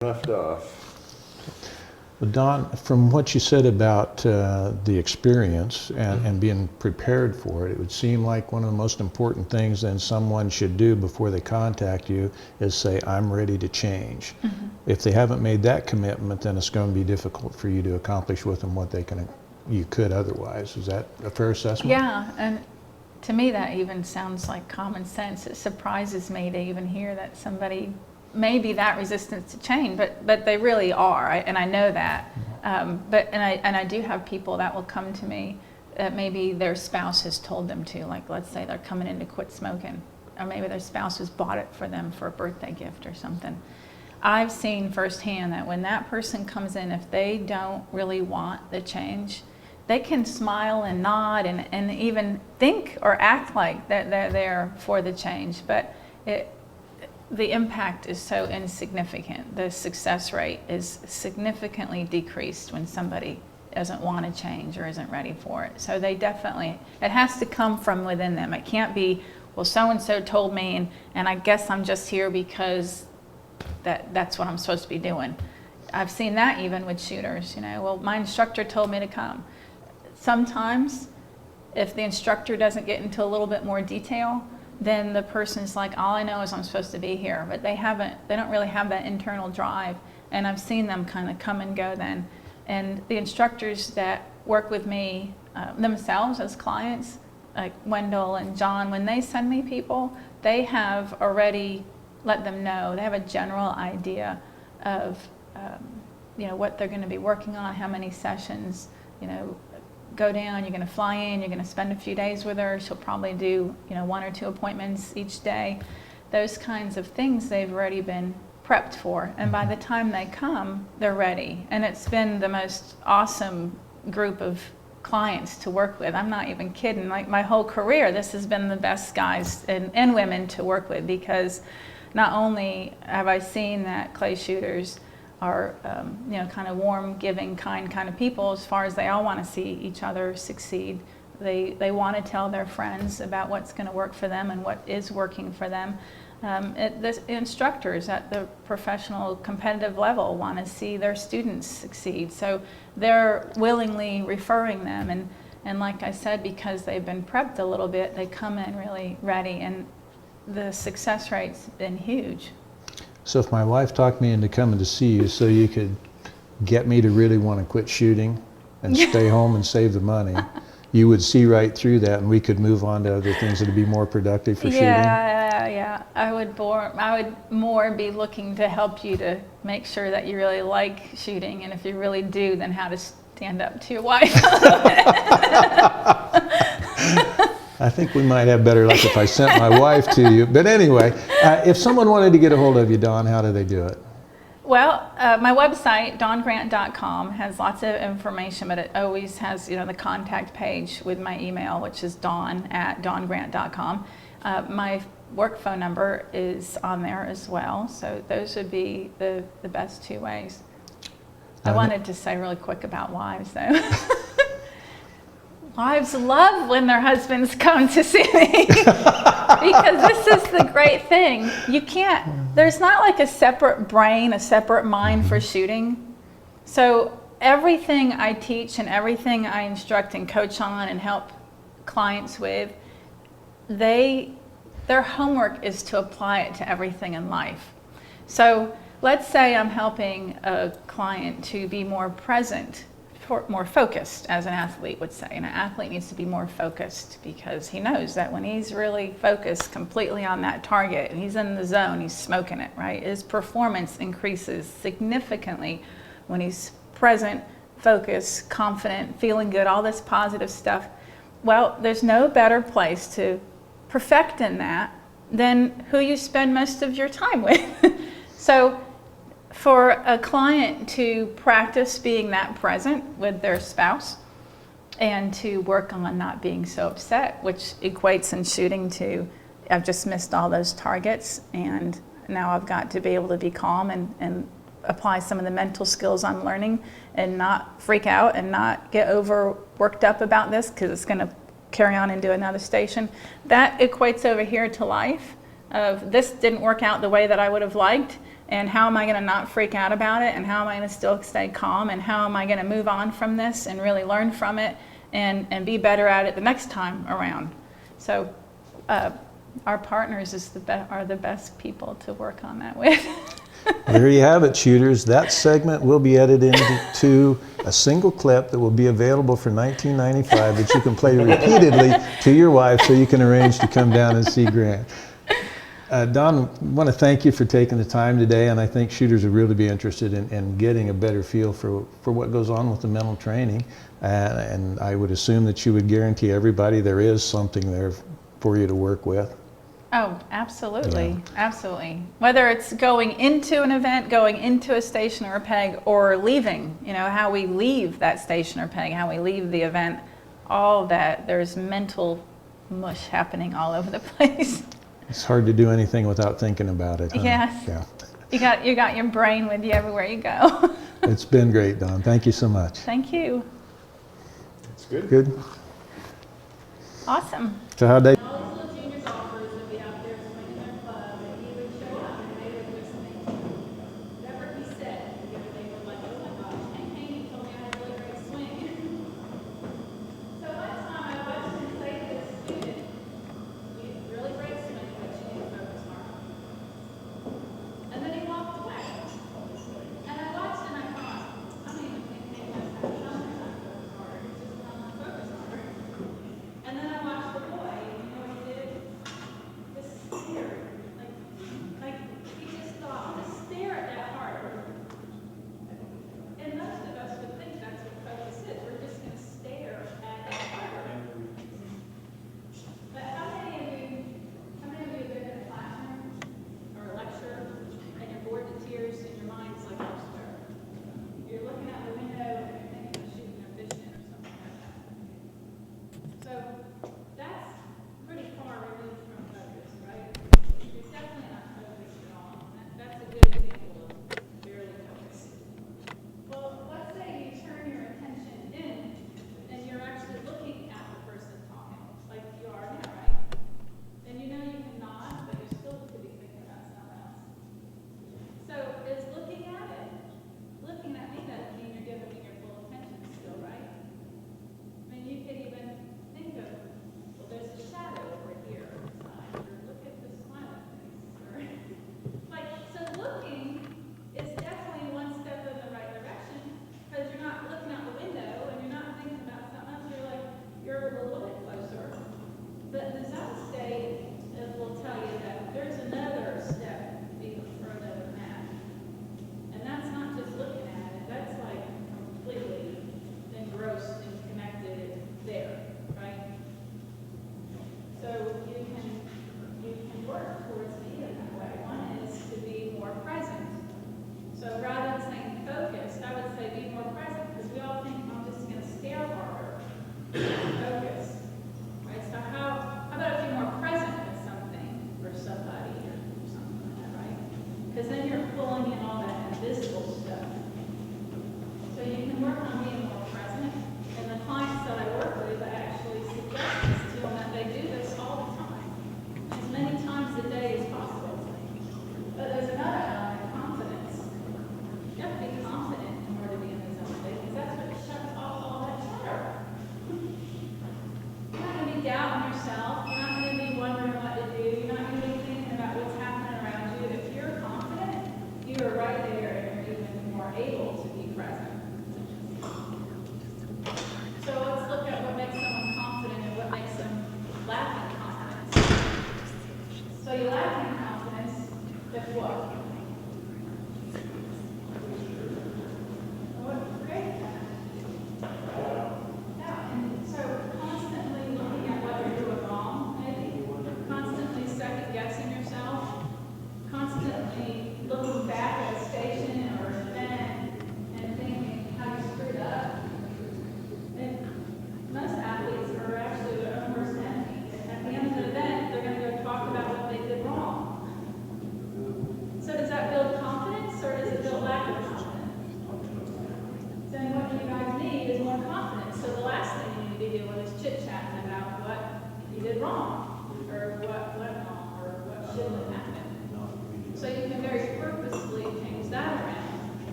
left off. Well, Don, from what you said about the experience and being prepared for it, it would seem like one of the most important things then someone should do before they contact you is say, I'm ready to change. If they haven't made that commitment, then it's going to be difficult for you to accomplish with them what you could otherwise. Is that a fair assessment? Yeah, and to me that even sounds like common sense. It surprises me to even hear that somebody may be that resistant to change, but they really are, and I know that. But I do have people that will come to me that maybe their spouse has told them to, like let's say they're coming in to quit smoking, or maybe their spouse has bought it for them for a birthday gift or something. I've seen firsthand that when that person comes in, if they don't really want the change, they can smile and nod and even think or act like that they're there for the change, but the impact is so insignificant. The success rate is significantly decreased when somebody doesn't want to change or isn't ready for it. So they definitely, it has to come from within them. It can't be, well, so-and-so told me and I guess I'm just here because that's what I'm supposed to be doing. I've seen that even with shooters, well, my instructor told me to come. Sometimes if the instructor doesn't get into a little bit more detail, then the person's like, all I know is I'm supposed to be here, but they don't really have that internal drive. And I've seen them kind of come and go then. And the instructors that work with me themselves as clients, like Wendell and John, when they send me people, they have already let them know, they have a general idea of what they're going to be working on, how many sessions, go down, you're going to fly in, you're going to spend a few days with her, she'll probably do 1 or 2 appointments each day. Those kinds of things they've already been prepped for, and by the time they come, they're ready. And it's been the most awesome group of clients to work with. I'm not even kidding. Like my whole career, this has been the best guys and women to work with, because not only have I seen that clay shooters are kind of warm, giving, kind of people, as far as they all want to see each other succeed. They want to tell their friends about what's going to work for them and what is working for them. The instructors at the professional competitive level want to see their students succeed, so they're willingly referring them, and like I said, because they've been prepped a little bit, they come in really ready, and the success rate's been huge. So if my wife talked me into coming to see you so you could get me to really want to quit shooting and stay home and save the money, you would see right through that and we could move on to other things that would be more productive for shooting? Yeah. I would more be looking to help you to make sure that you really like shooting, and if you really do, then how to stand up to your wife. I think we might have better luck if I sent my wife to you. But anyway, if someone wanted to get a hold of you, Dawn, how do they do it? Well, my website, dawngrant.com, has lots of information, but it always has the contact page with my email, which is dawn@dawngrant.com. My work phone number is on there as well, so those would be the best 2 ways. I wanted to say really quick about wives, though. Wives love when their husbands come to see me because this is the great thing. There's not like a separate brain, a separate mind for shooting. So everything I teach and everything I instruct and coach on and help clients with, their homework is to apply it to everything in life. So let's say I'm helping a client to be more present, more focused, as an athlete would say. And an athlete needs to be more focused because he knows that when he's really focused completely on that target and he's in the zone, he's smoking it, right? His performance increases significantly when he's present, focused, confident, feeling good, all this positive stuff. Well, there's no better place to perfect in that than who you spend most of your time with. So for a client to practice being that present with their spouse and to work on not being so upset, which equates in shooting to, I've just missed all those targets and now I've got to be able to be calm and apply some of the mental skills I'm learning and not freak out and not get over worked up about this because it's going to carry on into another station. That equates over here to life of this didn't work out the way that I would have liked, And how am I going to not freak out about it? And how am I going to still stay calm? And how am I going to move on from this and really learn from it and be better at it the next time around? So our partners are the best people to work on that with. There you have it, shooters. That segment will be edited into a single clip that will be available for $19.95 that you can play repeatedly to your wife so you can arrange to come down and see Grant. Don, I want to thank you for taking the time today, and I think shooters would really be interested in getting a better feel for what goes on with the mental training. And I would assume that you would guarantee everybody there is something there for you to work with. Oh, absolutely. Yeah. Absolutely. Whether it's going into an event, going into a station or a peg, or leaving, how we leave that station or peg, how we leave the event, all of that, there's mental mush happening all over the place. It's hard to do anything without thinking about it, huh? Yes. Yeah. You got your brain with you everywhere you go. It's been great, Don. Thank you so much. Thank you. That's good. Good. Awesome. So how'd they?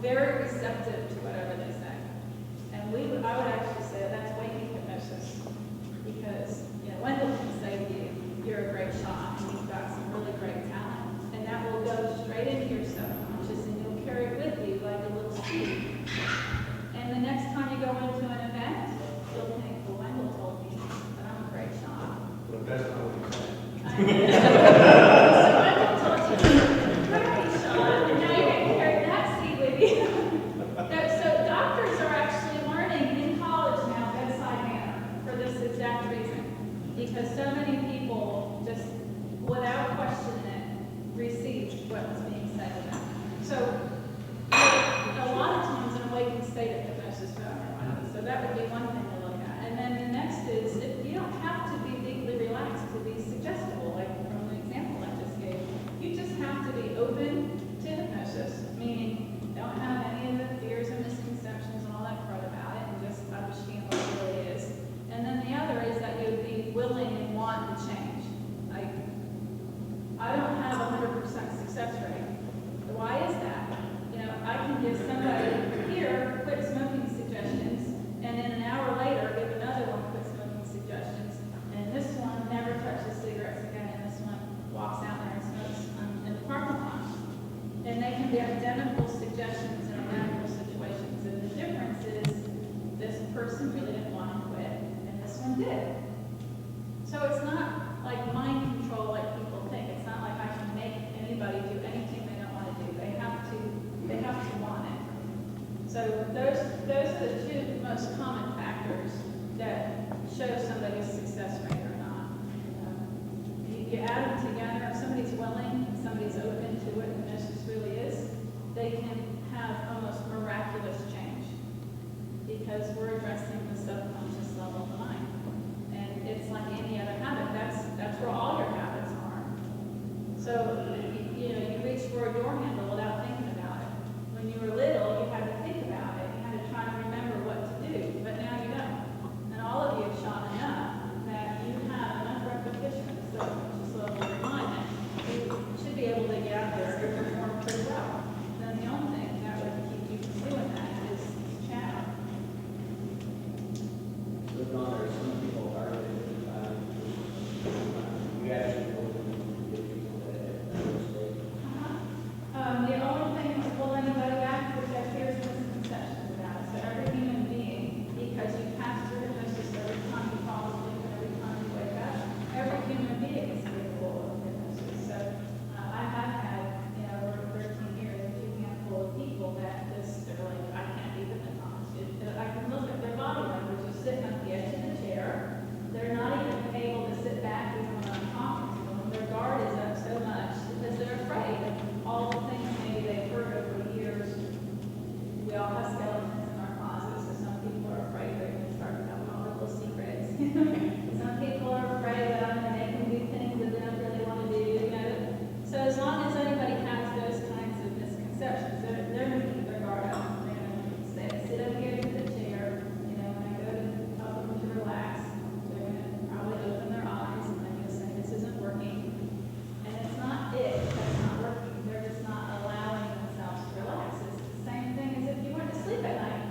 very receptive to whatever they say. And I would actually say that's waking hypnosis, because Wendell can say to you, you're a great shot, and you've got some really great talent, and that will go straight into your subconscious, and you'll carry it with you like a little seed. And the next time you go into an event, you'll think, well, Wendell told me that I'm a great shot. But that's not what you said. So Wendell told you you're a great shot, and now you're going to carry that seed with you. So doctors are actually learning in college now bedside manner for this exact reason, because so many people just, without questioning it, receive what was being said to them. So a lot of times an awakened state of hypnosis for everyone. So that would be one thing to look at. And then the next is, you don't have to be deeply relaxed to be suggestible, like from the example I just gave. You just have to be open to hypnosis, meaning don't have any of the fears and misconceptions and all that crud about it, and just understand what it really is. And then the other is that you would be willing and want to change. Like, I don't have a 100% success rate. Why is that? I can give somebody here quit smoking suggestions, and then an hour later give another one quit smoking suggestions, and this one never touches cigarettes again, and this one walks out there and smokes in the parking lot. And they can be identical suggestions in identical situations, and the difference is this person really didn't want to quit, and this one did. So it's not like mind control like people think. It's not like I can make anybody do anything they don't want to do. They have to want it. So those are the two most common factors that show somebody's success rate or not. You add them together, if somebody's willing, if somebody's open to what hypnosis really is, they can have almost miraculous change, because we're addressing the subconscious level of the mind. And it's like any other habit. That's where all your habits are. So, you reach for a door handle without thinking about it. When you were little, you had to think about it. You had to try to remember what to do, but now you don't. And all of you have shot enough that you have enough repetition of the subconscious level of your mind that you should be able to get out there and perform pretty well. Then the only thing that would keep you from doing that is chatter. But no, there's some people are you actually know that you get people that mistake. The only thing is pulling anybody back is that there's misconceptions about it. So every human being, because you pass through hypnosis every time you fall asleep and every time you wake up, every human being is capable of hypnosis. So I have had, over 13 years, a few handful of people that they're like, I can't be hypnotized. I can look at their body language. They're sitting at the edge of the chair. They're not even able to sit back even when I'm talking to them. Their guard is up so much because they're afraid of all the things maybe they've heard over the years. We all have skeletons in our closets, so some people are afraid they're going to start telling all their little secrets. Some people are afraid that I'm going to make them do things that they don't really want to do. So as long as anybody has those kinds of misconceptions, they're going to keep their guard up. They're going to sit up here in the chair. When I go to help them to relax, they're going to probably open their eyes and they're going to say, this isn't working. And it's not that's not working. They're just not allowing themselves to relax. It's the same thing as if you went to sleep at night.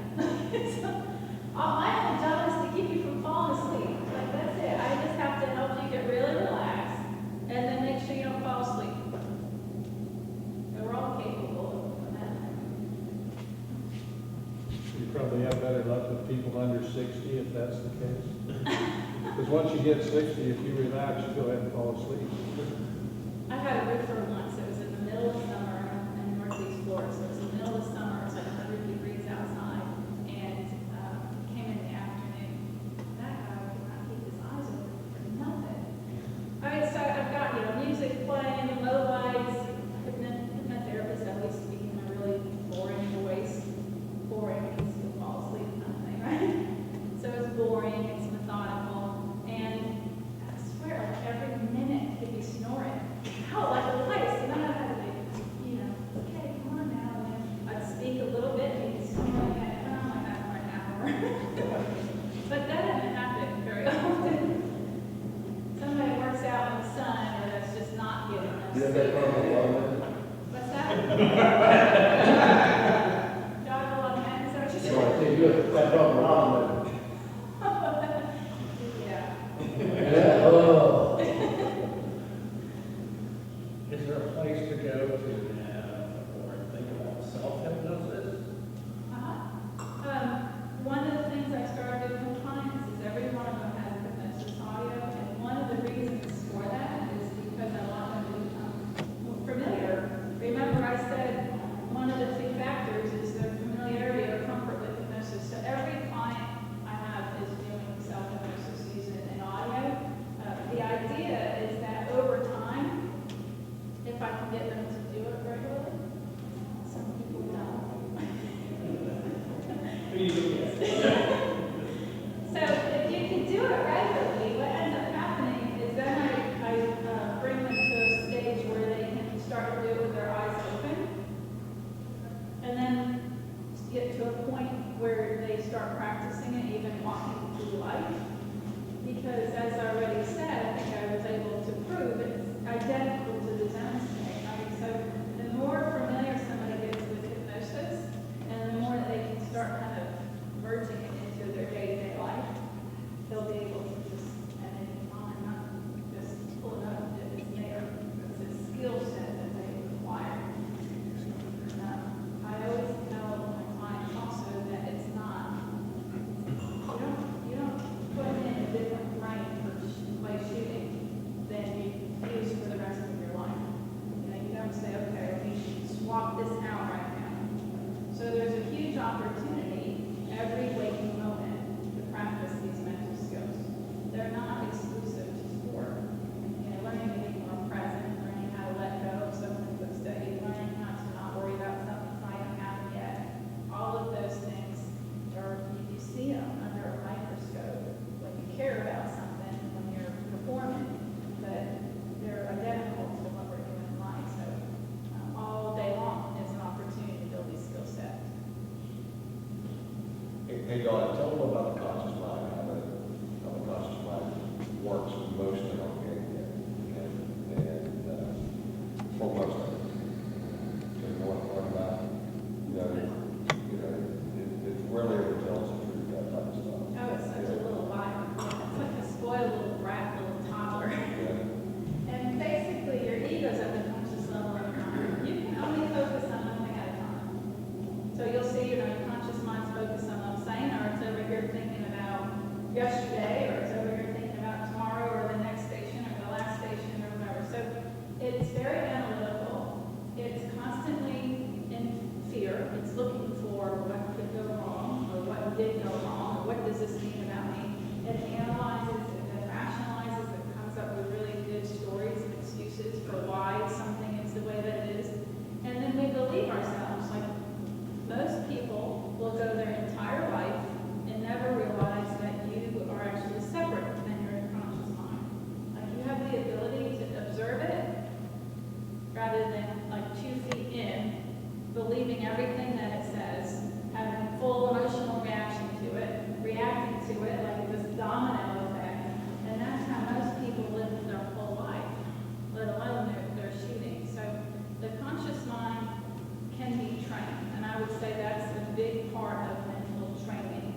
My whole job is to keep you from falling asleep. Like, that's it. I just have to help you get really relaxed and then make sure you don't fall asleep. And we're all capable of that. You probably have better luck with people under 60 if that's the case. Because once you get 60, if you relax, you go ahead and fall asleep. I had a roofer once. It was in the middle of summer in Northeast Florida. So it was in the middle of summer. It was like 100 degrees outside. And came in the afternoon. That guy could not keep his eyes open for nothing. I mean, so I've got, music playing, low lights, hypnotherapist always speaking in a really boring voice. Boring because you'll fall asleep kind of thing, right? So it's boring, it's methodical, and I swear, like every minute he'd be snoring out like a lice, and I had to be, okay, come on now, So if you can do it regularly, what ends up happening is then I bring them to a stage where they can start to do it with their eyes open. And then get to a point where they start practicing it, even walking through life. Because as I already said, I think I was able to prove it's identical to the zone state, right? So the more familiar somebody gets with hypnosis, and the more that they can start kind of merging it into their day-to-day life, they'll be able to just, at any time, not just pull it up if it's there. It's a skill set that they require. I always tell my clients also that it's not, you don't put in a different brain for play shooting than you use for the rest of your life. You don't say, okay, we should swap this out right now. So there's a huge opportunity every waking moment to practice these mental skills. They're not exclusive to sport. Learning to be more present, learning how to let go of something that's steady, learning how to not worry about something that's not even happened yet. All of those things are, you see them under a microscope when you care about something, when you're performing, but they're identical to what we're doing in life. So all day long is an opportunity to build these skill sets. Hey, Don, tell them about the conscious mind, how the conscious mind works emotionally on the and for most of it. So you want to learn about, it rarely ever tells the truth, that type of stuff. Oh, it's such a little liar. It's like a spoiled little brat, little toddler. Yeah. And basically, your ego's at the conscious level of time. You can only focus on one thing at a time. So you'll see, your conscious mind's focused on what I'm saying, or it's over here thinking about yesterday, or it's over here thinking about tomorrow, or the next station, or the last station, or whatever. So it's very analytical. It's constantly in fear. It's looking for what could go wrong, or what did go wrong, or what does this mean about me. It analyzes, it rationalizes, it comes up with really good stories and excuses for why something is the way that it is. And then we believe ourselves. Like most people will go their entire life and never realize that you are actually separate than your conscious mind. Like you have the ability to observe it rather than like 2 feet in, believing everything that it says, having full emotional reaction to it, reacting to it like it was a domino effect. And that's how most people live their whole life, let alone their shooting. So the conscious mind can be trained. And I would say that's a big part of mental training.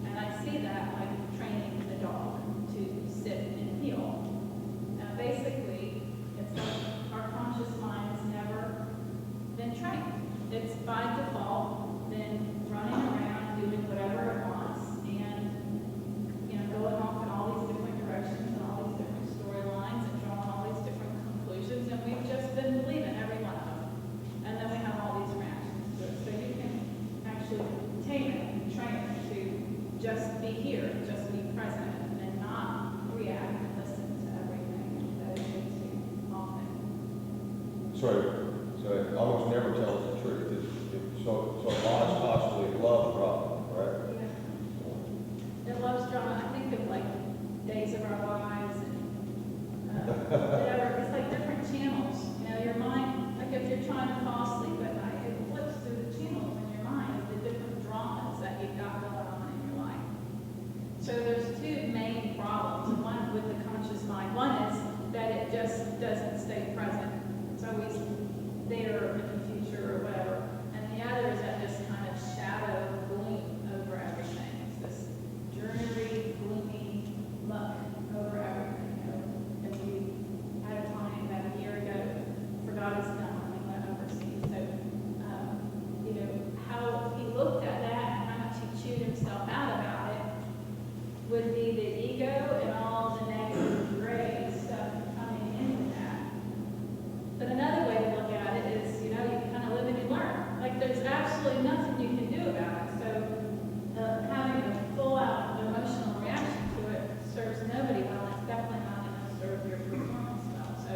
And I see that like training the dog to sit and heel. Now basically, it's like our conscious mind has never been trained. It's by default been running around doing whatever it wants and going off in all these different directions and all these different storylines and drawing all these different conclusions, and we've just been believing every one of them. And then we have all these reactions to it. So you can actually tame it and train it to just be here, just be present, and not react and listen to everything that it makes you often. So it almost never tells the truth. So lies constantly love drama, right? Yeah. It loves drama. I think of like Days of Our Lives and whatever. It's like different channels. Your mind, like if you're trying to fall asleep at night, it flips through the channels in your mind of the different dramas that you've got going on in your life. So there's two main problems. One with the conscious mind. One is that it just doesn't stay present. It's always there in the future or whatever. And the other is that just kind of shadow gloom over everything. It's this dreary, gloomy look over everything. If you had a client about a year ago, forgot his gun when he went overseas. So, how he looked at that and how much he chewed himself out about it would be the ego and all the negative gray stuff coming into that. But another way to look at it is, you kind of live and you learn. Like there's absolutely nothing you can do about it. So having a full-out emotional reaction to it serves nobody well. It's definitely not going to serve your performance well. So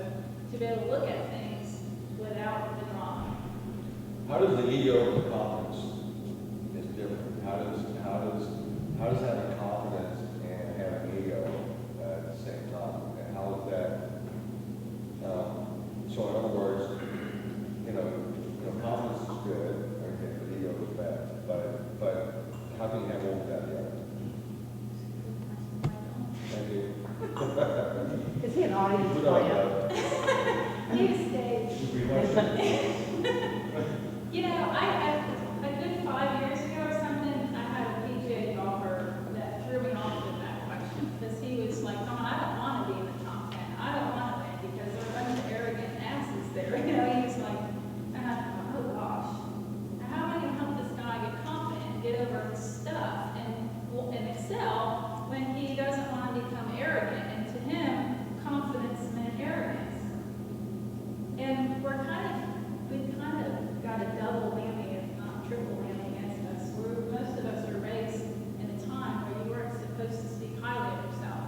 to be able to look at things without the drama. How does the ego and the confidence is different? How does how does having confidence and having ego at the same time? And how is that, so in other words, confidence is good, okay, but ego is bad. But how can you have one without the other? Thank you. Is he an audience Put player? on You stayed. You know, a good 5 years ago or something, I had a PGA golfer that threw me off with that question because he was like, "Come on, I don't want to be in the top 10. I don't want to win because there are a bunch of arrogant asses there." You know, he was like, and I thought, oh gosh, how am I going to help this guy get confident, get over his stuff, and excel when he doesn't want to become arrogant? And to him, confidence meant arrogance. And we've kind of got a double whammy, if not triple whammy against us. Most of us were raised in a time where you weren't supposed to speak highly of yourself.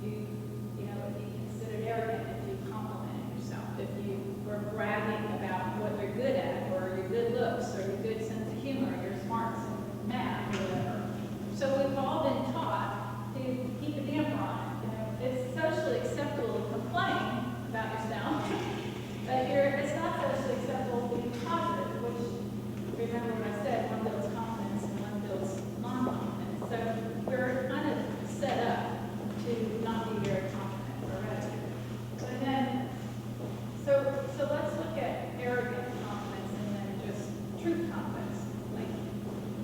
You know, if you considered arrogant if you complimented yourself, if you were bragging about what you're good at, or your good looks, or your good sense of humor, your smarts in math, or whatever. So we've all been taught to keep a damper on it. You know, it's socially acceptable to complain about yourself. But it's not socially acceptable to be positive, which, remember what I said, one builds confidence and one builds non-confidence. So we're kind of set up to not be very confident already. But then, so let's look at arrogant confidence and then just true confidence. Like,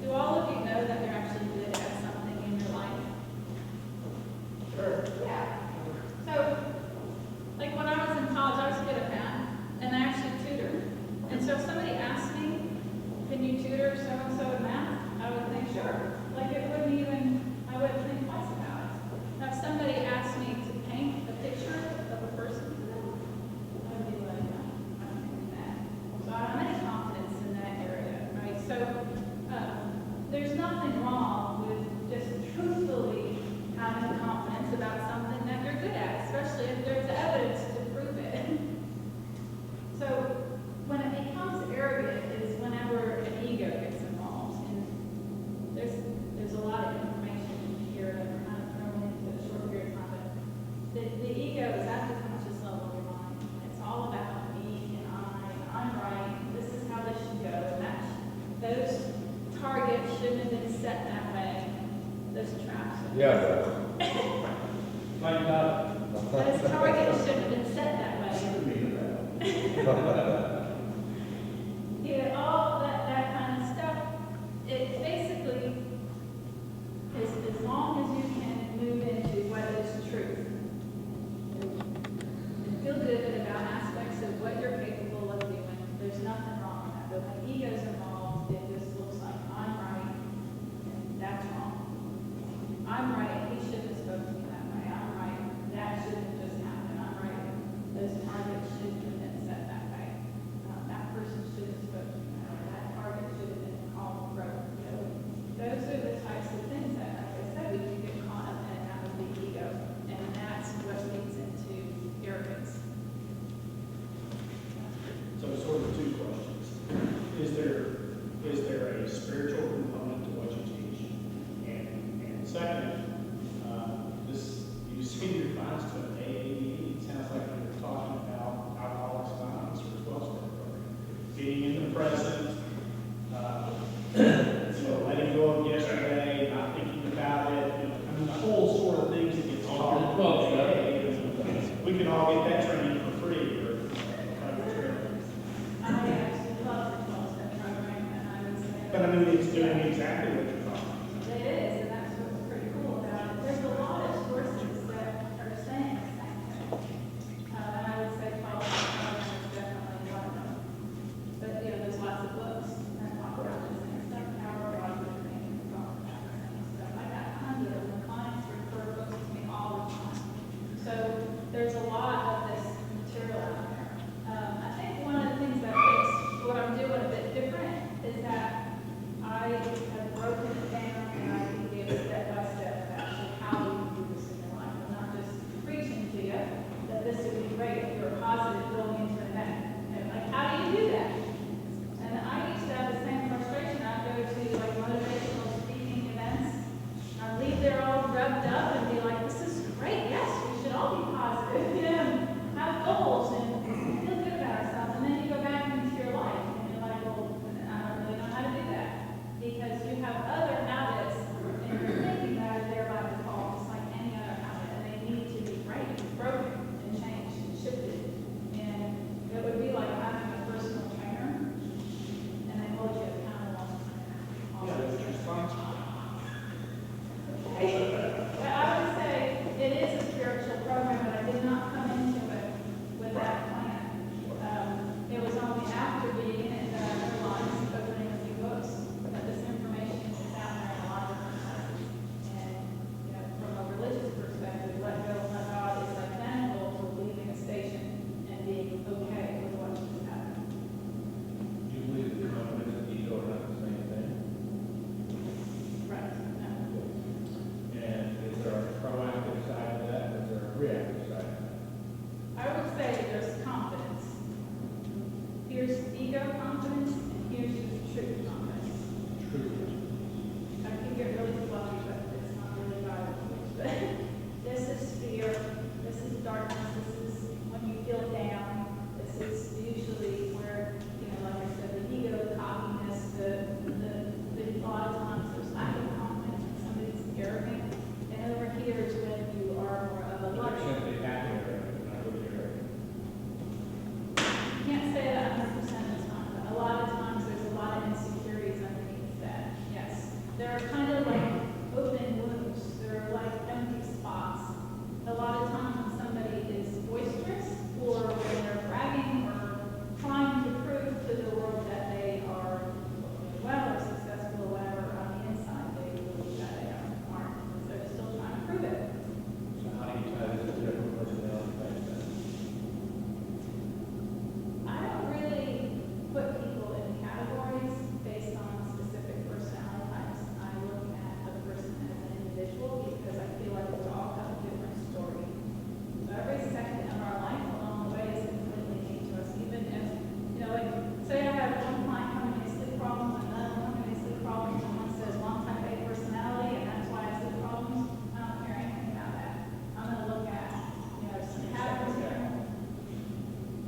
do all of you know that you're actually good at something in your life? Sure. Yeah. So, like when I was in college, I was good at math. And I actually tutored. And so if somebody asked me, can you tutor so-and-so in math? I would think, sure. Like I wouldn't think twice about it. Now if somebody asked me to paint a picture of a person for them, I would be like, no, I don't think that. So I don't have any confidence in that area, right? So there's nothing wrong with just truthfully having confidence about something that you're good at, especially if there's evidence to prove it. So when it becomes arrogant is whenever an ego gets involved. And there's a lot of information here that we're kind of thrown into a short period of time. But the ego is at the conscious level of your mind. It's all about me and I'm right, this is how this should go. And those targets shouldn't have been set that way. Those traps. Yeah. Like that. Those targets shouldn't have been set that way. Yeah, all that kind of stuff. It basically is as long as you can move into what is truth and feel good about aspects of what you're capable of doing. There's nothing wrong with that. But when ego's involved, it just looks like I'm right and that's wrong. I'm right. He shouldn't have spoken to me that way. I'm right. That shouldn't have just happened. I'm right. Those targets shouldn't have been set that way. That person should have spoken to me. That target should have been called broke. You know, those are the types of things that, like I said, we can get caught up in. That would be ego, and that's what leads into arrogance. So sort of two questions. Is there a spiritual component to what you teach? And second, you seem to find to an AAD. It sounds like you're talking about Alcoholics Anonymous or 12-step program. Being in the present, letting go of yesterday, not thinking about it, I mean, the whole sort of things that get taught in AA. We can all get that training for free or private training. I actually love the 12-step program, and I would say. But I mean, it's doing exactly what you're talking about. It is, and that's what's pretty cool about it. There's a lot of sources that are saying the same thing. And I would say 12-step program is definitely one of them. But, there's lots of books that talk about the same stuff. Howard Rogers things talk about the same stuff. I got tons of them. The clients refer books to me all the time. So there's a lot of this material out there. I think one of the things that makes what I'm doing a bit different is that I have broken it down and I Well, I would say it is a spiritual program, but I did not come into it with that plan. It was only after being in it that I realized, opening a few books, that this information is out there in a lot of different places. And, you know, from a religious perspective, let go and let God is identical to leaving a station and being okay with what just happened. Do you believe that confidence and ego are not the same thing? Right. No. And is there a proactive side to that, or is there a reactive side to that? I would say there's confidence. Here's ego confidence, and here's just true confidence. True. I can get really fluffy, but it's not really Bible. But this is fear, this is darkness, this is when you feel down. This is usually where, you know, like I said, the ego, the cockiness, a lot of times there's lack of confidence when somebody's arrogant. And over here is when you are more of a They're luxury. simply happy or not really arrogant. Can't say that 100% of the time, but a lot of times there's a lot of insecurities underneath that. Yes, there are kind of like open wounds. There are like empty spots. A lot of times when somebody is boisterous or when they're bragging or trying to prove to the world that they are doing well or successful or whatever, on the inside they believe that they aren't. So they're still trying to prove it. So how do you tie this to different personality types then? I don't really put people in categories based on specific personality types. I look at the person as an individual because I feel like we all have a different story. So every second of our life along the way is completely unique to us. Even if, you know, like, say I have one client coming in sleep problems, another one coming in sleep problems, and one says long type A personality, and that's why I sleep problems. I don't care anything about that. I'm going to look at, you know, some patterns here.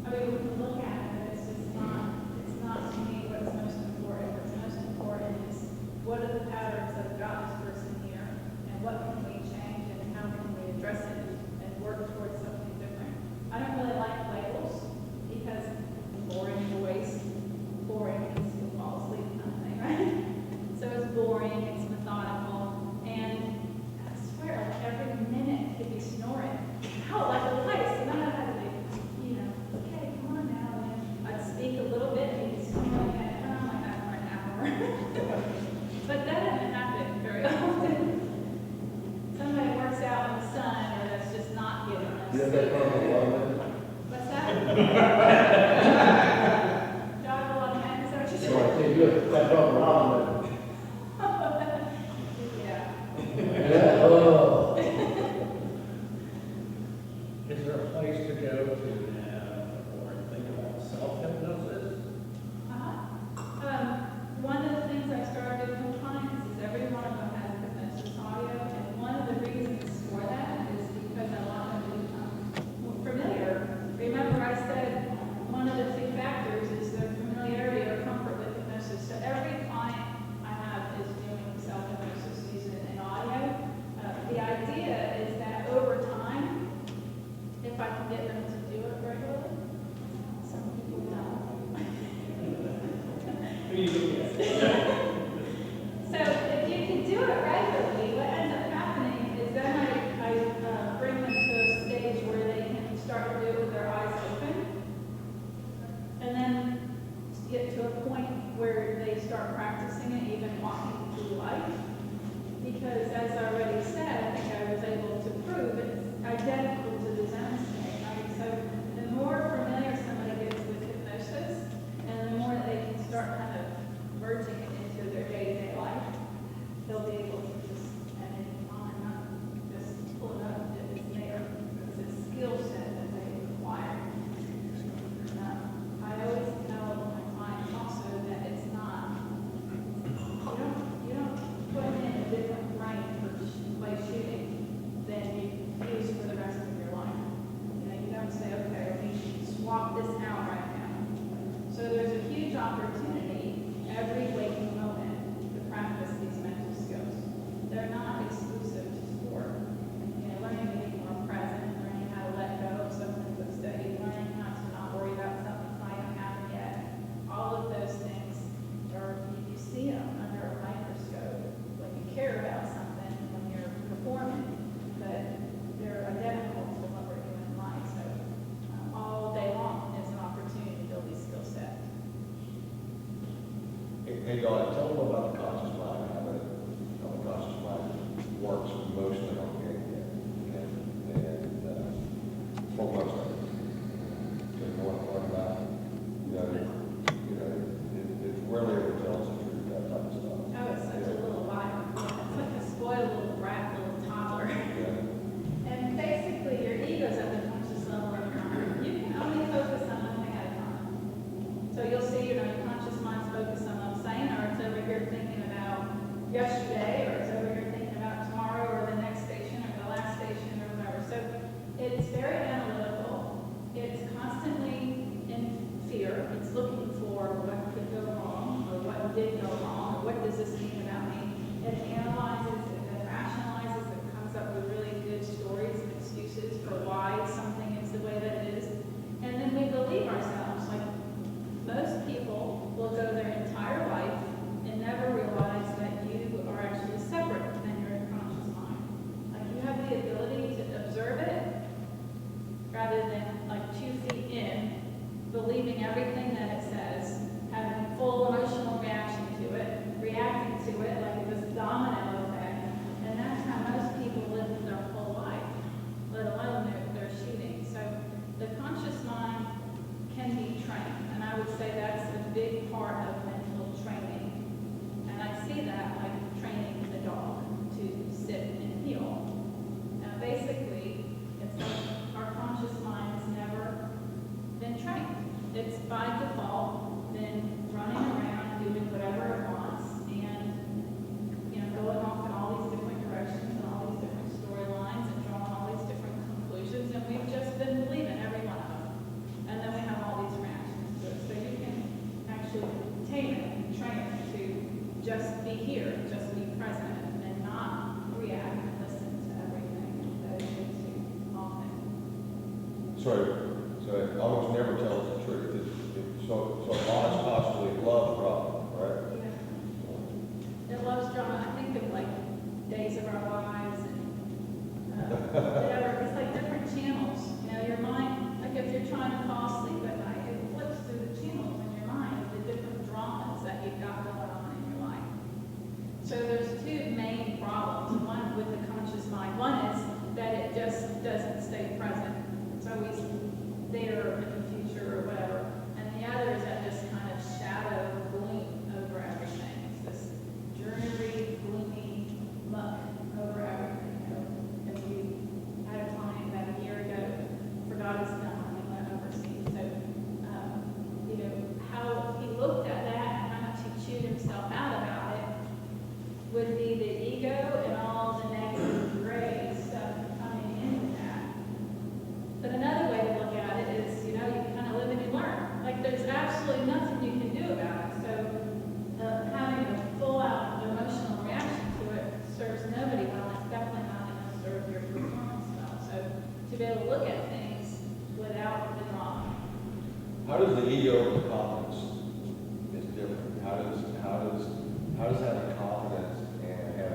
I mean, we can look at it, but it's just not to me what's most important. What's most important is what are the patterns that have got this person here, and what can we change, and how can we address it and work towards something different. I don't really like labels because boring to waste, boring means to fall asleep kind of thing, right? So it's boring, it's methodical, and I swear, like every minute he'd be snoring. How like a place, and then I had to be, you know, okay, come on now. And I'd speak a little bit, and he'd be snoring, and I'm like that for an hour. But that doesn't happen very often. Somebody works out in the sun, or that's just not getting enough You have that sleep. problem a lot, man? What's that? Jog a lot of men, is that what you So said? I think you have that problem a lot, Yeah. man. Yeah, oh. Is there a place to go to have or think about self-hypnosis? One of the things I started doing with clients is every one of them has a hypnosis audio, and one of the reasons for that is because I want them to become more familiar. Remember I said one of the two factors is their familiarity or comfort with hypnosis. So every client I have is doing self-hypnosis using an audio. The idea is that over time, if I can get them to do it regularly, some people don't. So if you can do it regularly, what ends up happening is then I bring them to a stage where they can start to do it with their eyes open, and then get to a point where they start practicing it, even walking through life. Because as I already said, I think I was able to prove it's identical to the zone state, right? So the more familiar somebody gets with hypnosis, and the more they can start kind of merging it into their day-to-day life, they'll be able to just, at any time, not just pull it up if it's there. It's a skill set that they acquire. I always tell my clients also that it's not, you don't put in a different brain for play shooting than you use for the rest of your yesterday, or it's over here thinking about tomorrow, or the next station, or the last station, or whatever. So it's very analytical. It's constantly in fear. It's looking for what could go wrong, or what did go wrong, or what does this mean about me. It analyzes, it rationalizes, it comes up with really good stories and excuses for why something is the way that it is. And then we believe ourselves. Like, most people will go their entire life and never realize that you are actually separate than your conscious mind. Like, you have the ability to observe it rather than like 2 feet in, believing everything that it says, having full emotional reaction to it, reacting to it like this domino effect. And that's how most people live their whole life, let alone their shooting. So the conscious mind can be trained, and I would say that's a big part of mental training. And I see that like training the dog to sit and heel. Now basically, it's like our conscious mind has never been trained. It's by default been running around doing whatever it wants, and going off in all these different directions and all these different storylines and drawing all these different conclusions, and we've just been believing every one of them. And then we have all these reactions to it. So you can actually tame it and train it to just be here, just be present, and not react and listen to everything that it is too often. So it almost never tells the truth. So lies constantly love drama, right? Yeah. It loves drama. I think of like Days of Our Lives and whatever. It's like different channels. Your mind, like if you're trying to fall asleep at night, it flips through the channels in your mind of the different dramas that you've got going on in your life. So there's two main problems. One with the conscious mind. One is that it just doesn't stay present. It's always there in the future or whatever. And the other is that just kind of shadow gloom over everything. It's this dreary, gloomy muck over everything. If you had a client that a year ago forgot his gun and went overseas. So, how he looked at that and how much he chewed himself out about it would be the ego and all the negative gray stuff coming into that. But another way to look at it is, you kind of live and you learn. Like, there's absolutely nothing you can do about it. So having a full-out emotional reaction to it serves nobody well. It's definitely not going to serve your performance well. So to be able to look at things without the drama. How does the ego and the confidence is different? How does having confidence and having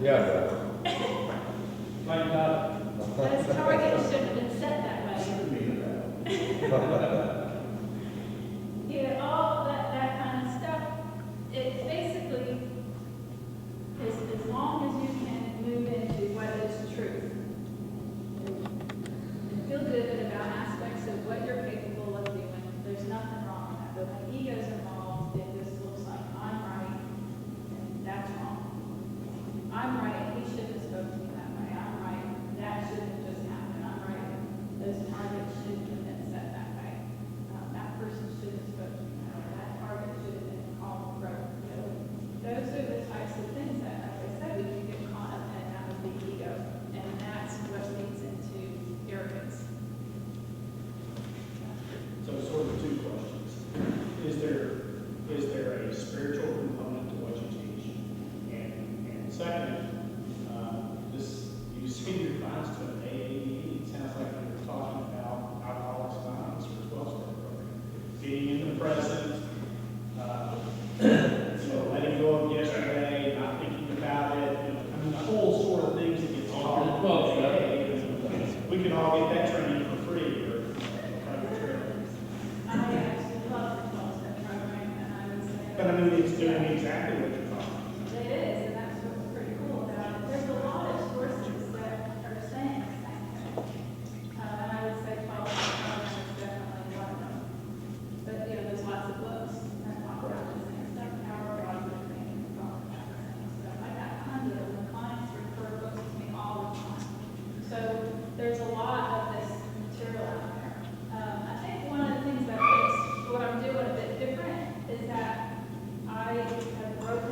Yeah, Like, Those targets shouldn't have been set that way. Yeah, all that kind of stuff, it's basically, as long as you can move into what is truth. And feel good about aspects of what you're capable of doing, there's nothing wrong with that. But when ego's involved, it just looks like I'm right, and that's wrong. I'm right, he shouldn't have spoken to me that way, I'm right, that shouldn't have just happened, I'm right. Those targets shouldn't have been set that way. That person should have spoken to me that way, that target should have been called broke. You know, those are the types of things that, as I said, we can get caught up in, that would be ego. And that's what leads into arrogance. so sort of two questions. Is there a spiritual component to what you teach? And second, you seem your clients to an AAE, it sounds like you're talking about Alcoholics Anonymous or 12-step program. Being in the present, letting go of yesterday, not thinking about it, I mean, the whole sort of things that get taught in 12-step. We can all get that training for free or private training. I actually love the 12-step program, and I would say. But I mean, it's doing exactly what you're talking about. It is, and that's what's pretty cool about it. There's a lot of sources that are saying the same thing. And I would say 12-step program is definitely one of them. But, there's lots of books that talk about the same stuff, power, body, and talk about the same stuff. I got tons of them, the clients refer books to me all the time. So there's a lot of this material out there. I think one of the things that makes what I'm doing a bit different is that I have broken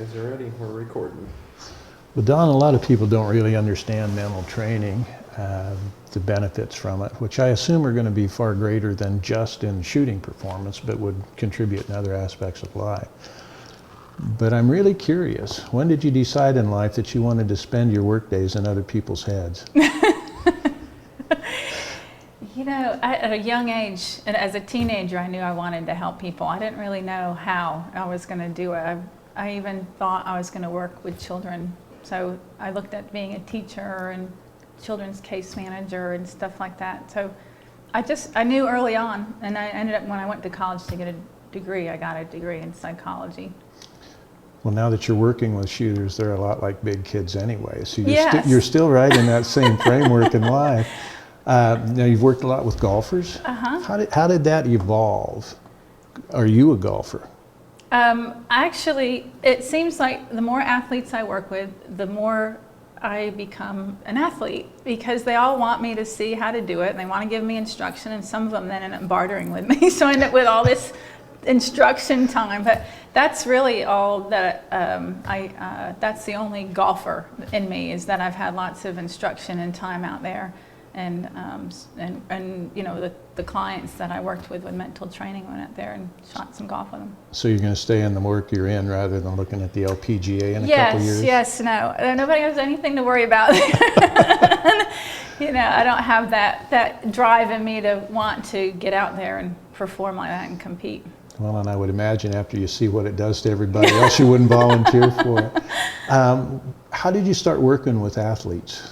guys are ready. We're recording. Well, Don, a lot of people don't really understand mental training, the benefits from it, which I assume are going to be far greater than just in shooting performance, but would contribute in other aspects of life. But I'm really curious, when did you decide in life that you wanted to spend your work days in other people's heads? You know, at a young age, and as a teenager, I knew I wanted to help people. I didn't really know how I was going to do it. I even thought I was going to work with children. So I looked at being a teacher and children's case manager and stuff like that. So I knew early on, and I ended up, when I went to college to get a degree, I got a degree in psychology. Well, now that you're working with shooters, they're a lot like big kids anyway. So Yes. you're still right in that same framework in life. Now, you've worked a lot with golfers. Uh-huh. How did that evolve? Are you a golfer? Actually, it seems like the more athletes I work with, the more I become an athlete, because they all want me to see how to do it, and they want to give me instruction, and some of them then end up bartering with me, so I end up with all this instruction time. But that's really all that that's the only golfer in me, is that I've had lots of instruction and time out there. And you know, the clients that I worked with mental training, went out there and shot some golf with them. So you're going to stay in the work you're in rather than looking at the LPGA in a couple years? Yes, no. Nobody has anything to worry about. You know, I don't have that drive in me to want to get out there and perform like that and compete. Well, and I would imagine after you see what it does to everybody else, you wouldn't volunteer for it. How did you start working with athletes?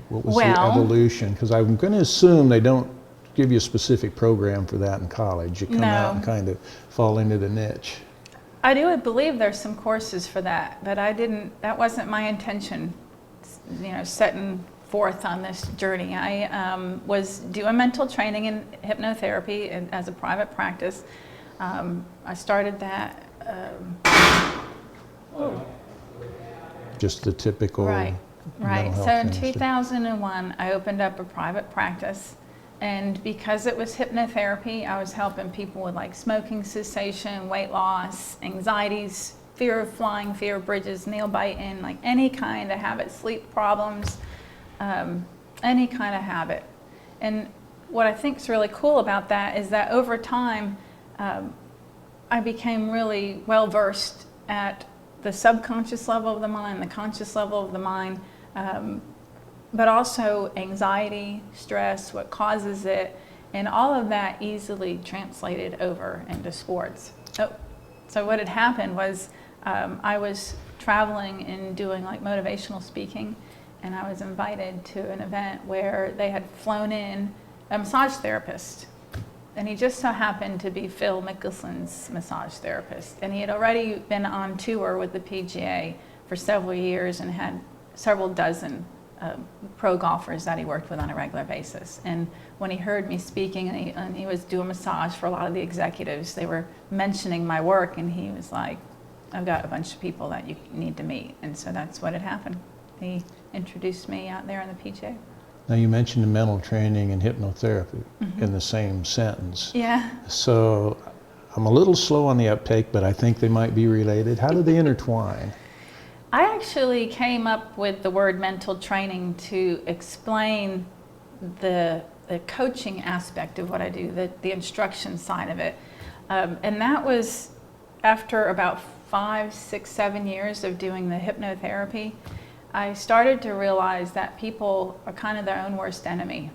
What was the evolution? Because I'm going to assume they don't give you a specific program for that in college. You come out and kind of fall into the niche. I do believe there's some courses for that, but that wasn't my intention, you know, setting forth on this journey. I was doing mental training and hypnotherapy as a private practice. I started that. Just the typical. Right. mental So health in industry. 2001, I opened up a private practice, and because it was hypnotherapy, I was helping people with like smoking cessation, weight loss, anxieties, fear of flying, fear of bridges, nail biting, like any kind of habit, sleep problems, any kind of habit. And what I think is really cool about that is that over time, I became really well versed at the subconscious level of the mind, the conscious level of the mind, but also anxiety, stress, what causes it, and all of that easily translated over into sports. So what had happened was I was traveling and doing like motivational speaking, and I was invited to an event where they had flown in a massage therapist. And he just so happened to be Phil Mickelson's massage therapist. And he had already been on tour with the PGA for several years and had several dozen pro golfers that he worked with on a regular basis. And when he heard me speaking, and he was doing massage for a lot of the executives, they were mentioning my work, and he was like, I've got a bunch of people that you need to meet. And so that's what had happened. He introduced me out there on the PGA. Now, you mentioned the mental training and hypnotherapy in the same sentence. Yeah. So I'm a little slow on the uptake, but I think they might be related. How do they intertwine? I actually came up with the word mental training to explain the coaching aspect of what I do, the instruction side of it. And that was after about 5, 6, 7 years of doing the hypnotherapy. I started to realize that people are kind of their own worst enemy.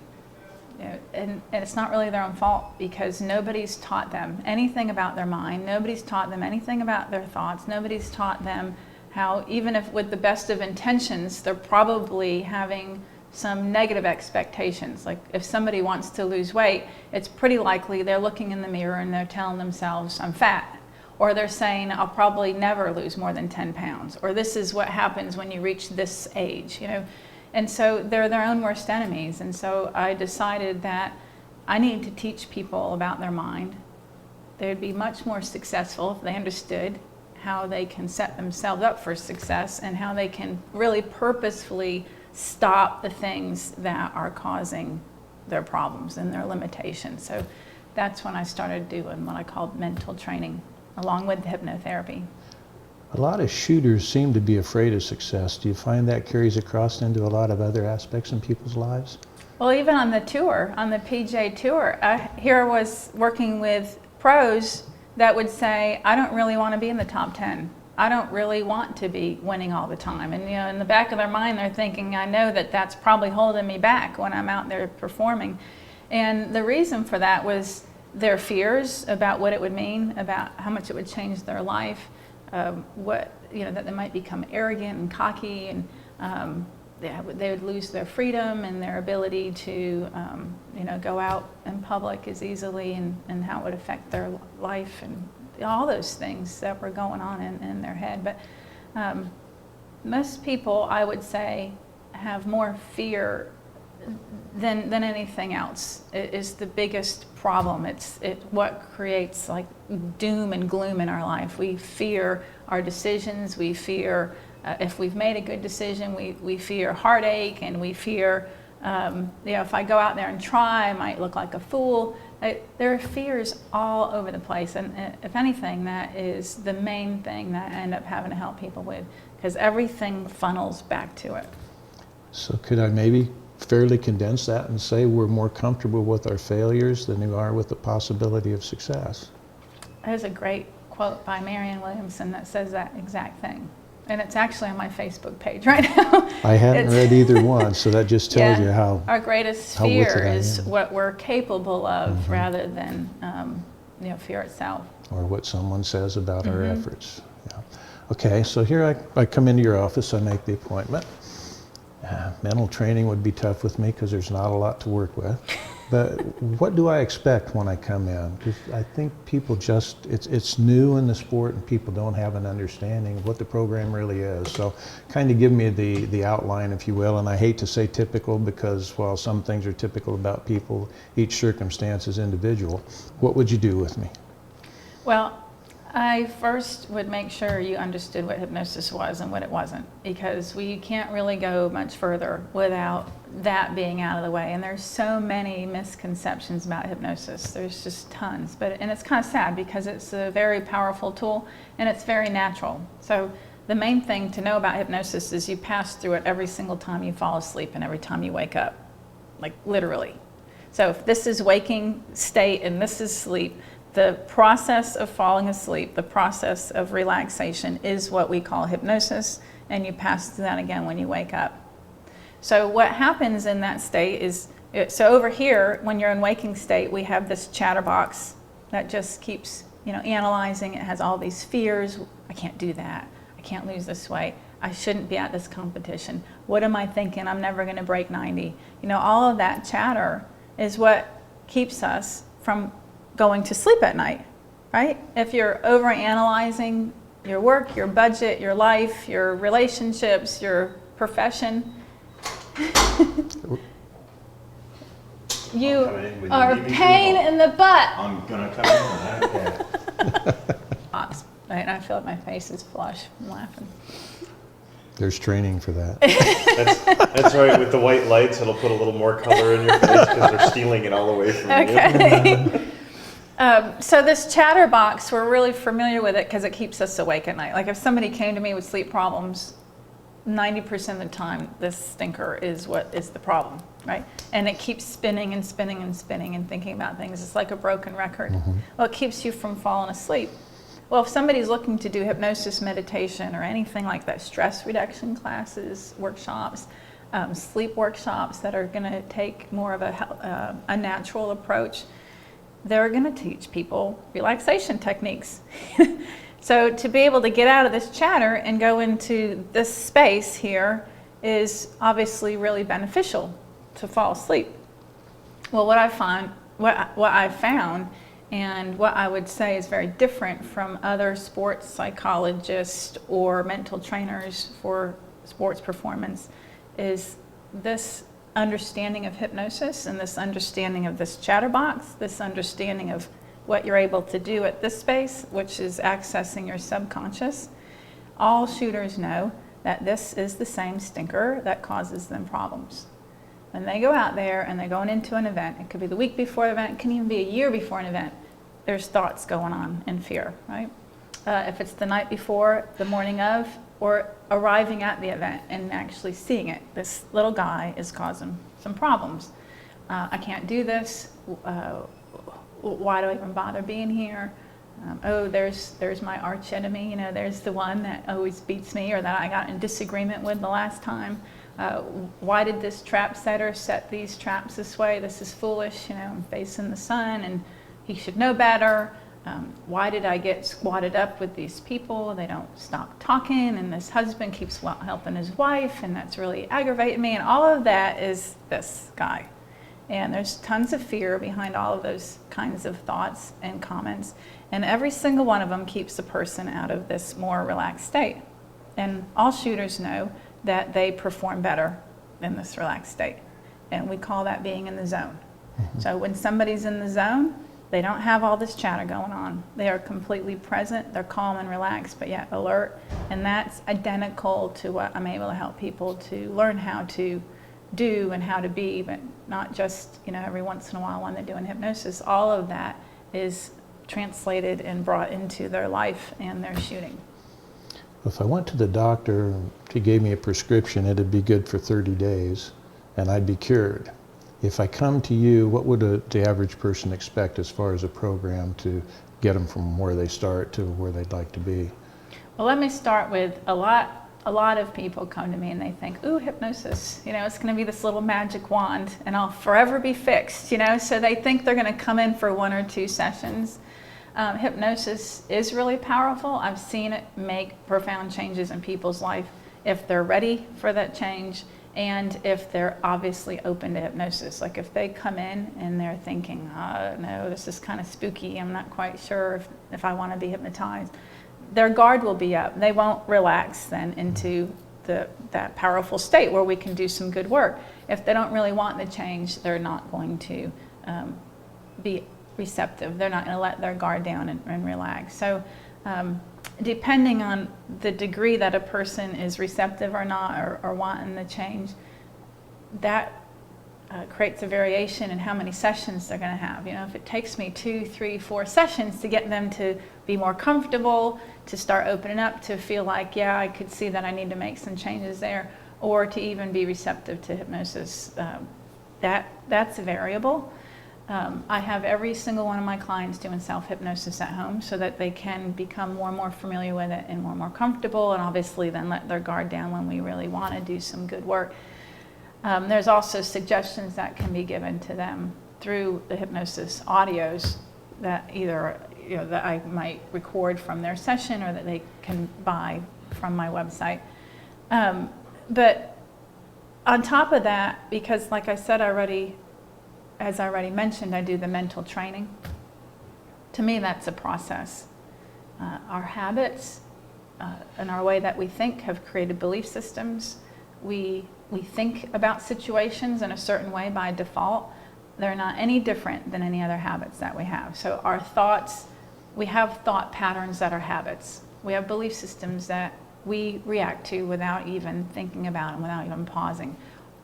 You know, and it's not really their own fault, because nobody's taught them anything about their mind. Nobody's taught them anything about their thoughts. Nobody's taught them how, even if with the best of intentions, they're probably having some negative expectations. Like if somebody wants to lose weight, it's pretty likely they're looking in the mirror and they're telling themselves, I'm fat. Or they're saying, I'll probably never lose more than 10 pounds. Or this is what happens when you reach this age, you know. And so they're their own worst enemies. And so I decided that I needed to teach people about their mind. They'd be much more successful if they understood how they can set themselves up for success and how they can really purposefully stop the things that are causing their problems and their limitations. So that's when I started doing what I called mental training, along with hypnotherapy. A lot of shooters seem to be afraid of success. Do you find that carries across into a lot of other aspects in people's lives? Well, even on the tour, on the PGA Tour, here I was working with pros that would say, I don't really want to be in the top 10. I don't really want to be winning all the time. And in the back of their mind, they're thinking, I know that that's probably holding me back when I'm out there performing. And the reason for that was their fears about what it would mean, about how much it would change their life, that they might become arrogant and cocky, and they would lose their freedom and their ability to go out in public as easily, and how it would affect their life, and all those things that were going on in their head. But most people, I would say, have more fear than anything else. It is the biggest problem. It's what creates like doom and gloom in our life. We fear our decisions. We fear if we've made a good decision. We fear heartache, and we fear if I go out there and try, I might look like a fool. There are fears all over the place, and if anything, that is the main thing that I end up having to help people with, because everything funnels back to it. So could I maybe fairly condense that and say we're more comfortable with our failures than we are with the possibility of success? There's a great quote by Marianne Williamson that says that exact thing. And it's actually on my Facebook page right now. I hadn't read either one, so that just tells you how our greatest how with fear it I is am. what we're capable of, rather than fear itself. or what someone says about our efforts. Yeah. Okay, so here I come into your office, I make the appointment. Mental training would be tough with me because there's not a lot to work with. But what do I expect when I come in? Because I think people just, it's new in the sport and people don't have an understanding of what the program really is. So kind of give me the outline, if you will. And I hate to say typical because while some things are typical about people, each circumstance is individual. What would you do with me? Well, I first would make sure you understood what hypnosis was and what it wasn't, because we can't really go much further without that being out of the way. And there's so many misconceptions about hypnosis. There's just tons. And it's kind of sad because it's a very powerful tool and it's very natural. So the main thing to know about hypnosis is you pass through it every single time you fall asleep and every time you wake up, like literally. So if this is waking state and this is sleep, the process of falling asleep, the process of relaxation is what we call hypnosis, and you pass through that again when you wake up. So what happens in that state is, so over here, when you're in waking state, we have this chatterbox that just keeps, analyzing. It has all these fears. I can't do that. I can't lose this weight. I shouldn't be at this competition. What am I thinking? I'm never going to break 90. All of that chatter is what keeps us from going to sleep at night, right? If you're overanalyzing your work, your budget, your life, your relationships, your profession, you are a pain in the butt. I'm gonna come in. Okay. Right, and I feel like my face is flush from laughing. There's training for that. That's right. With the white lights, it'll put a little more color in your face because they're stealing it all away from you. Okay. So this chatterbox, we're really familiar with it because it keeps us awake at night. Like if somebody came to me with sleep problems, 90% of the time, this stinker is what is the problem, right? And it keeps spinning and spinning and spinning and thinking about things. It's like a broken record. Well, it keeps you from falling asleep. Well, if somebody's looking to do hypnosis, meditation, or anything like that, stress reduction classes, workshops, sleep workshops that are going to take more of a natural approach, they're going to teach people relaxation techniques. So to be able to get out of this chatter and go into this space here is obviously really beneficial to fall asleep. Well, what I found, and what I would say is very different from other sports psychologists or mental trainers for sports performance is this understanding of hypnosis and this understanding of this chatterbox, this understanding of what you're able to do at this space, which is accessing your subconscious. All shooters know that this is the same stinker that causes them problems. When they go out there and they're going into an event, it could be the week before the event, it can even be a year before an event, there's thoughts going on and fear, right? if it's the night before, the morning of, or arriving at the event and actually seeing it. This little guy is causing some problems. I can't do this. Why do I even bother being here? Oh, there's my arch enemy. You know, there's the one that always beats me or that I got in disagreement with the last time. Why did this trap setter set these traps this way? This is foolish. You know, I'm facing the sun and he should know better. Why did I get squatted up with these people? They don't stop talking, and this husband keeps helping his wife, and that's really aggravating me. And all of that is this guy. And there's tons of fear behind all of those kinds of thoughts and comments. And every single one of them keeps the person out of this more relaxed state. And all shooters know that they perform better in this relaxed state. And we call that being in the zone. So when somebody's in the zone, they don't have all this chatter going on. They are completely present, they're calm and relaxed, but yet alert. And that's identical to what I'm able to help people to learn how to do and how to be, but not just, you know, every once in a while when they're doing hypnosis. All of that is translated and brought into their life and their shooting. If I went to the doctor and he gave me a prescription, it'd be good for 30 days and I'd be cured. If I come to you, what would the average person expect as far as a program to get them from where they start to where they'd like to be? Well, let me start with a lot of people come to me and they think, ooh, hypnosis, you know, it's going to be this little magic wand and I'll forever be fixed, you know, so they think they're going to come in for 1 or 2 sessions. Hypnosis is really powerful. I've seen it make profound changes in people's life if they're ready for that change and if they're obviously open to hypnosis. Like if they come in and they're thinking, no, this is kind of spooky, I'm not quite sure if I want to be hypnotized, their guard will be up. They won't relax then into that powerful state where we can do some good work. If they don't really want the change, they're not going to be receptive. They're not going to let their guard down and relax. So depending on the degree that a person is receptive or not or wanting the change, that creates a variation in how many sessions they're going to have. You know, if it takes me 2, 3, 4 sessions to get them to be more comfortable, to start opening up, to feel like, yeah, I could see that I need to make some changes there, or to even be receptive to hypnosis, that's a variable. I have every single one of my clients doing self-hypnosis at home so that they can become more and more familiar with it and more and more comfortable, and obviously then let their guard down when we really want to do some good work. There's also suggestions that can be given to them through the hypnosis audios that either, you know, that I might record from their session or that they can buy from my website. But on top of that, because like I said already, as I already mentioned, I do the mental training. To me, that's a process. Our habits and our way that we think have created belief systems. We think about situations in a certain way by default. They're not any different than any other habits that we have. So our thoughts, we have thought patterns that are habits. We have belief systems that we react to without even thinking about them, without even pausing.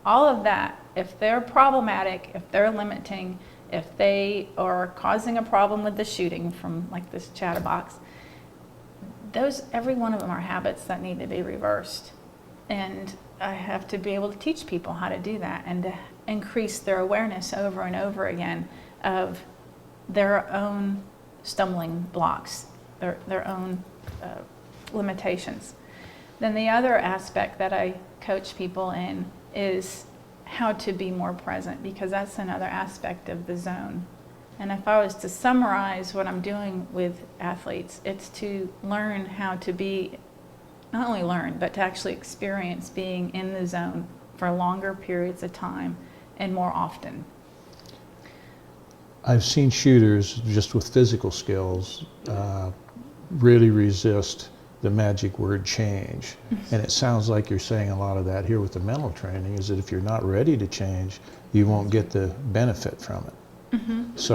All of that, if they're problematic, if they're limiting, if they are causing a problem with the shooting from like this chatterbox, every one of them are habits that need to be reversed. And I have to be able to teach people how to do that and to increase their awareness over and over again of their own stumbling blocks, their own limitations. Then the other aspect that I coach people in is how to be more present, because that's another aspect of the zone. And if I was to summarize what I'm doing with athletes, it's to learn how to be, not only learn, but to actually experience being in the zone for longer periods of time and more often. I've seen shooters just with physical skills really resist the magic word change. And it sounds like you're saying a lot of that here with the mental training, is that if you're not ready to change, you won't get the benefit from it. So